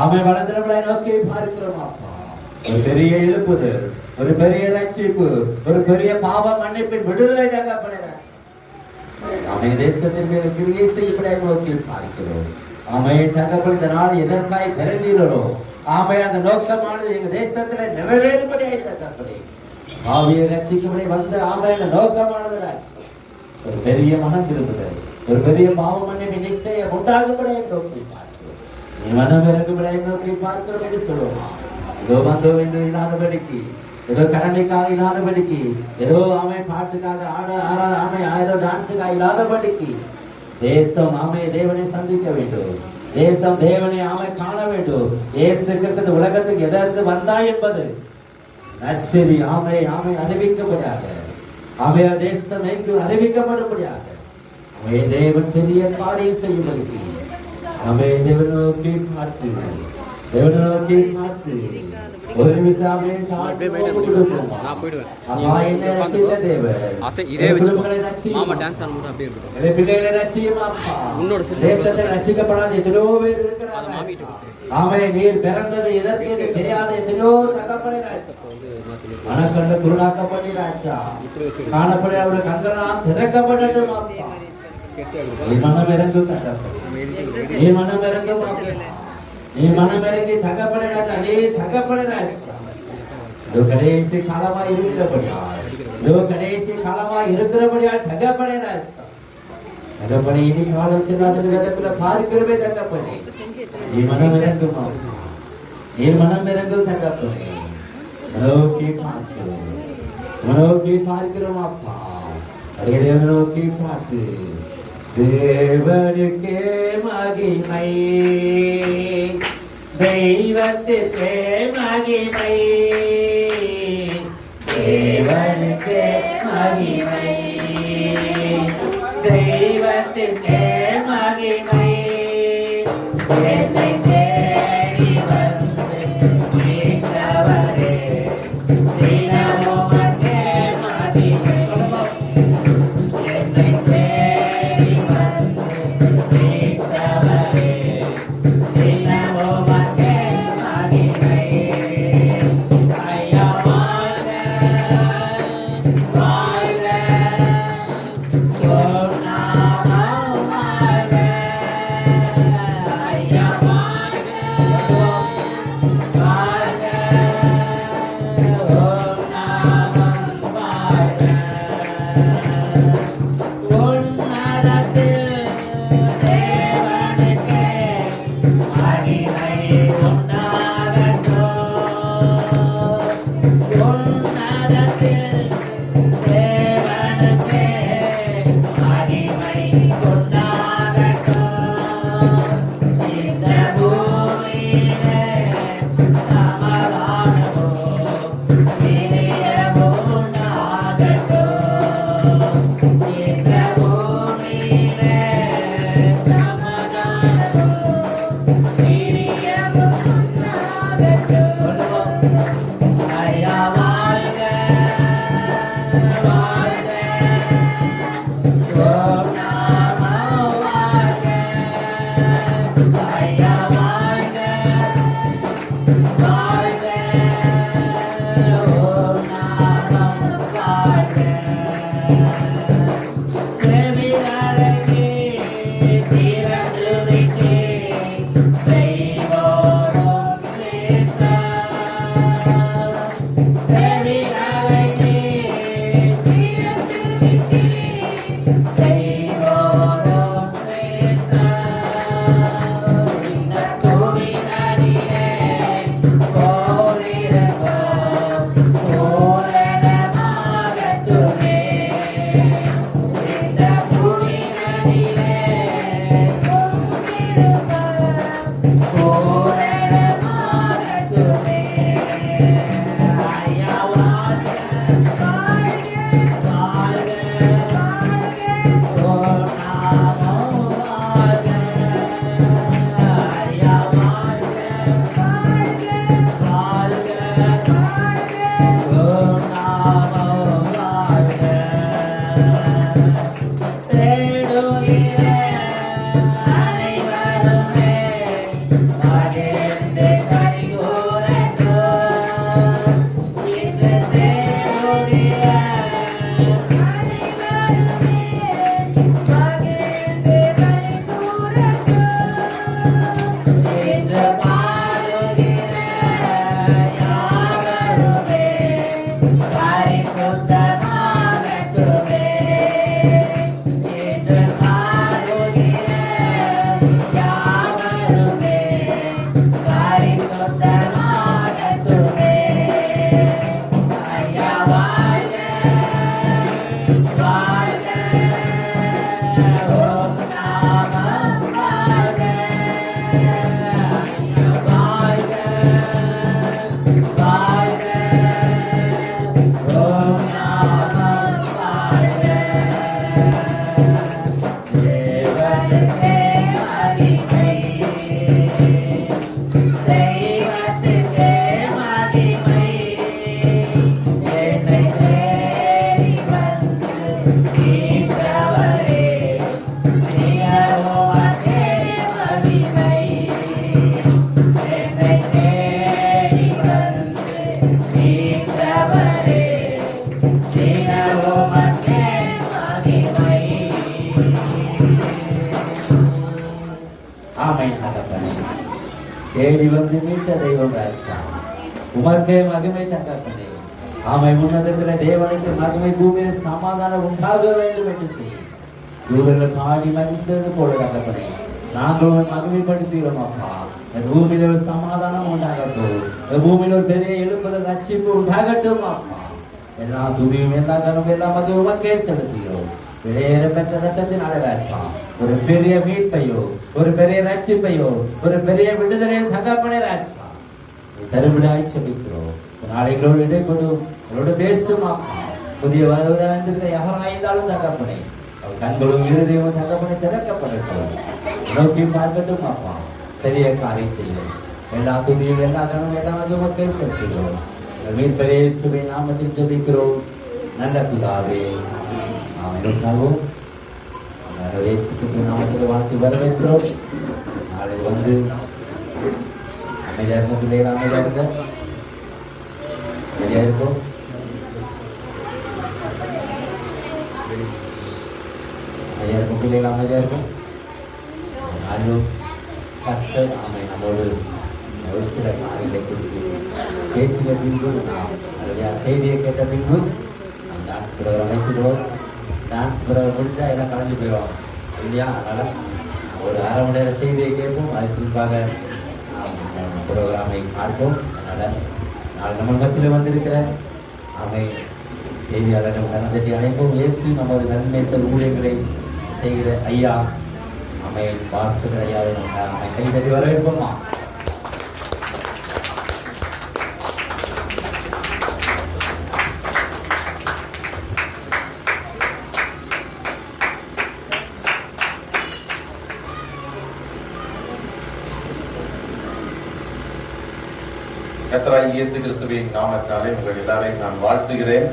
ஆமை வளர்ந்தவர்களை நோக்கி பார்க்கிறோம் அப்பா. ஒரு பெரிய எழுப்புதல், ஒரு பெரிய ரட்சிப்பு, ஒரு பெரிய பாவ மன்னிப்பின் விடுதலை தகப்பனே. ஆமை தேசத்தின் மேல் கிரியை செய்யப்படாய் நோக்கி பார்க்கிறோம். ஆமை தகப்பன் இந்த நாள் எதற்காய் பிறந்தீர்களோ ஆமை அந்த நோக்கமானது எங்க தேசத்துல நிறைவேறும்படியாய் தகப்பனே. ஆவியை ரட்சிக்கும்படி வந்த ஆமை அந்த நோக்கமானது ஒரு பெரிய மனம் திரும்புதல், ஒரு பெரிய பாவ மன்னிப்பு நிச்சயம் உண்டாகும்படியாய் நோக்கி பார்க்கிறோம். நீ மனம் இறங்கும்படியாய் நோக்கி பார்க்கிறோம் என்று சொல்லுவோம். ஏதோ வந்தோ என்று இல்லாதபடிக்கு, ஏதோ கடமைக்காக இல்லாதபடிக்கு, ஏதோ ஆமை பாட்டுக்காக ஆமை ஏதோ டான்ஸுக்காக இல்லாதபடிக்கு தேசம் ஆமை தேவனை சந்திக்க வேண்டும். தேசம் தேவனை ஆமை காண வேண்டும். இயேசு கிறிஸ்து உலகத்துக்கு எதற்கு வந்தாய் என்பது நற்செய்தி ஆமை அறிவிக்கப்படியாக, ஆமை தேசம் எங்கு அறிவிக்கப்படும்படியாக ஆமை தேவன் பெரிய காரியம் செய்யும்படிக்கு ஆமை தேவன் நோக்கி பார்த்து, தேவன் நோக்கி பார்த்து ஒரு நிமிஷமே ரசிக்கப்படாத எத்தனையோ பேர் இருக்கிறாங்க. ஆமை நீர் பிறந்தது எதற்கு தெரியாத எத்தனையோ தகப்பனை மனக்கண்ட குருடாக்கப்படி ராஜா காணப்பட அவரு கண்களால் திறக்கப்படட்டும். மனம் இறங்கும் தகப்பனே, நீ மனம் இறங்கும், நீ மனம் இறங்கி தகப்பனை ராஜா, நீ தகப்பனை ராஜா. கடைசி காலமா இருக்கிறபடியால் தகப்பனை ராஜா, தகப்பனை இனி காலம் செல்லாத விதத்துல பார்க்கிறவே தகப்பனே. நீ மனம் இறங்குமா, நீ மனம் இறங்கும் தகப்பனே. நோக்கி பார்க்கிறோம் அப்பா, நோக்கி பார்த்து தேவனுக்கே மகிமை, தெய்வத்திற்கே மகிமை, தேவனுக்கே மகிமை, தெய்வத்திற்கே மகிமை. என்னை தேடி வந்து மீட்டவரே, தினமும் உமக்கே மகிமை. என்னை தேடி வந்து மீட்டவரே, தினமும் உமக்கே மகிமை. ஐயா வாழ்க, வாழ்க, ஓம் நாமம் வாழ்க. ஐயா வாழ்க, வாழ்க, ஓம் நாமம் வாழ்க. உன்னதத்தில் தேவனுக்கே மகிமை உண்டாகட்டும். உன்னதத்தில் தேவனுக்கே மகிமை உண்டாகட்டும். இந்த பூமியிலே சமாதானமும் பிரியமும் உண்டாகட்டும். இந்த பூமியிலே சமாதானமும் பிரியமும் உண்டாகட்டும். ஐயா வாழ்க, வாழ்க, ஓம் நாமம் வாழ்க. ஐயா வாழ்க, வாழ்க, ஓம் நாமம் வாழ்க. செவியடங்கி திறந்து விட்டு செய்வோரும் சேர்ந்தார். செவியடங்கி திறந்து விட்டு செய்வோரும் சேர்ந்தார். இந்த துணிநடியே போரிருப்போம் பூரணமாகட்டுமே. இந்த துணிநடியே பூரணமாகட்டுமே. ஐயா வாழ்க, வாழ்க, வாழ்க, ஓம் நாமம் வாழ்க. ஐயா வாழ்க, வாழ்க, ஓம் நாமம் வாழ்க. தேடுகிற அனைவருமே தேடி வந்து மீட்ட தெய்வம் ராஜா, உமக்கே மகிமை தகப்பனே. ஆமை உன்னதத்திலே தேவனுக்கு மகிமை, பூமியில் சமாதானம் உண்டாக வேண்டும் என்று சொல்லி தூதர்கள் பாடி மகிழ்ந்தது போல தகப்பனே, நாங்கள் மகிமைப்படுத்துகிறோம் அப்பா. பூமியில ஒரு சமாதானம் உண்டாகட்டும், பூமியில ஒரு பெரிய எழுப்புதல் ரட்சிப்பு உண்டாகட்டும் அப்பா. எல்லா துதியும் எல்லா கனவும் எல்லா மகிழ்வும் உமக்கே செலுத்துகிறோம். வெளியேற பெற்ற ரத்தத்தின் அழகாச்சா ஒரு பெரிய மீட்பையோ, ஒரு பெரிய ரட்சிப்பையோ, ஒரு பெரிய விடுதலையோ தகப்பனே ராஜா தருவிடாய் செபிக்கிறோம். நாளைகளோடு இடைப்படும் அவரோடு பேசும் அப்பா. புதிய வருவதாக யாராயிருந்தாலும் தகப்பனே, அவர் கண்களும் இருதயமும் தகப்பனை திறக்கப்படட்டும், நோக்கி பார்க்கட்டும் அப்பா. பெரிய காரியம் செய்யும். எல்லா துதியும் எல்லா கனவும் எல்லா மகிழ்வுக்கே செலுத்துகிறோம். மீட்பரே சுவை நாமத்தில் ஜெபிக்கிறோம் நல்ல பிதாவே. ஆமென். இயேசு கிறிஸ்து நாமத்தில் வாழ்த்து வரவேற்கிறோம். நாளை வந்து அமைதியாக இருக்கும் பிள்ளைகள், அமைதியாக இருக்க அமைதியாக இருக்கும். அமைதியாக இருக்கும் பிள்ளைகள், அமைதியாக இருக்கும். நாளும் கர்த்தர் ஆமை நம்மோடு ஒரு சில காரியங்களை குறித்து பேசிய பின்பு, நாம் அதனுடைய செய்தியை கேட்ட பின்பு டான்ஸ் பிறகு அழைத்துக்கிறோம். டான்ஸ் பிறகு முடிச்சா எல்லாம் கலந்து போயிடுவோம் இல்லையா? அதனால் ஒரு அரை மணி நேரம் செய்தியை கேட்போம், அது குறிப்பாக ப்ரோக்ராமை பார்ப்போம். அதனால் நாளை நம்ம மத்தியில் வந்திருக்கிற அவை செய்தியாளர் நம்ம கலந்தட்டி அழைப்போம். இயேசு நமது நன்மைத்தல் ஊழியர்களை செய்கிற ஐயா அவை பாஸ்கர் ஐயாவை நம்ம அவை கை தட்டி வரவேற்போமா? கர்த்தராகிய இயேசு கிறிஸ்துவின் நாமத்தினாலே உங்கள் எல்லாரையும் நான் வாழ்த்துகிறேன்.